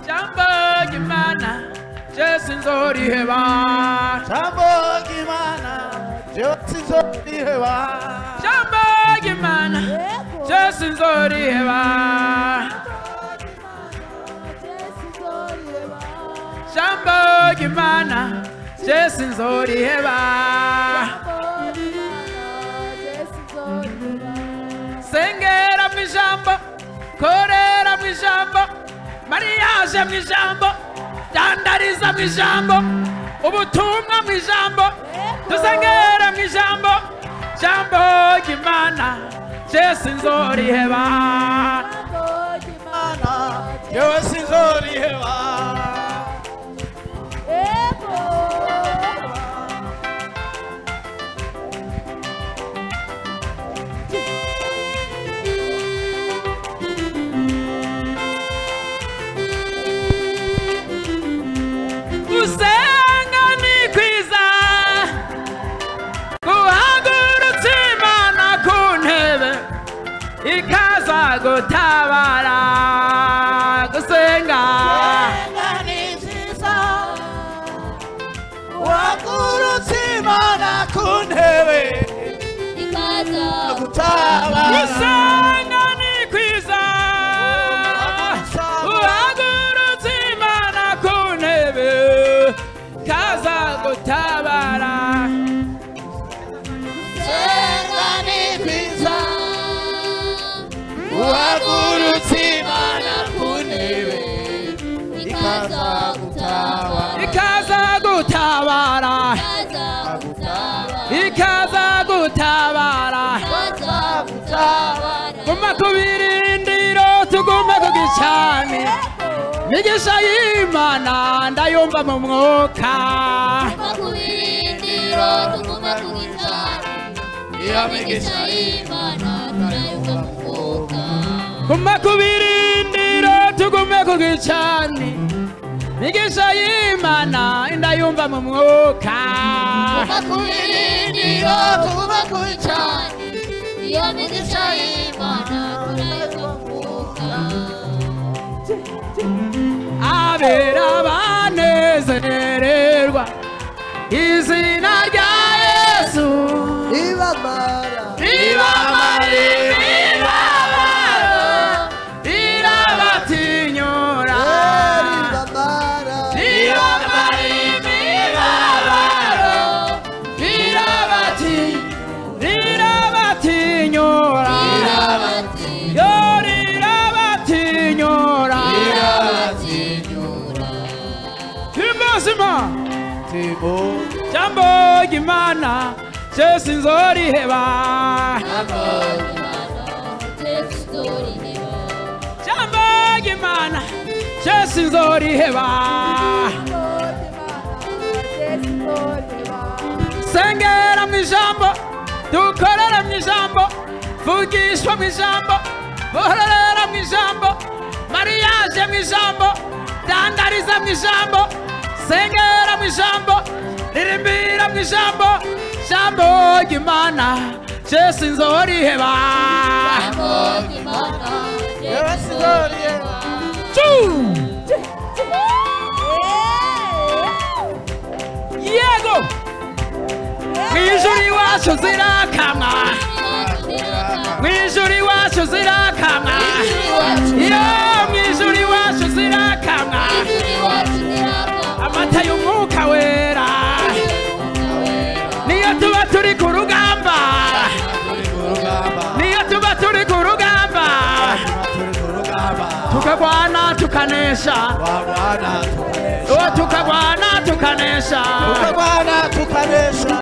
Jambo gimana Jesi nzoriheba Jambo gimana Jesi nzoriheba Jambo gimana Jesi nzoriheba Jambo gimana Jesi nzoriheba Sengera mwijambo korera mwijambo mariage mwijambo dandariza mwijambo ubutumwa mwijambo dusengera mwijambo jambo gimana Jesi nzoriheba Jesi nzoriheba Usenga ni kwiza guhagurutsa Imana ku ntebe ikaza gutabara gusenga ni nziza guhagurutsa Imana ku ntebe ikaza gutabara Usenga ni kwiza guhagurutsa Imana ku ntebe ikaza gutabara Senga ni kwiza guhagurutsa Imana ku ntebe ikaza gutabara ikaza gutabara ikaza gutabara guma ku birindiro tugume ku gicani migisha y'Imana ndayumva mu mwuka guma ku birindiro tugume ku gicani migisha y'Imana ndayumva mu mwuka abera banezererwa izina rya Yesu ibamara irabatinyura irabatinyura Timosima Jambo gimana Jesi nzoriheba Jambo gimana Jesi nzoriheba Sengera mwijambo dukorera mwijambo vugishwa mwijambo boherera mwijambo mariage mwijambo dandariza mwijambo sengera mwijambo ririmbira mwijambo jambo gimana Jesi nzoriheba Jesi nzoriheba yego mwijuri wacu zirakamwa mwijuri wacu zirakamwa yo mwijuri wacu zirakamwa amata y'umwuka wera niyo tuba turi ku rugamba niyo tuba turi ku rugamba tukagwana tukanesha tukagwana tukanesha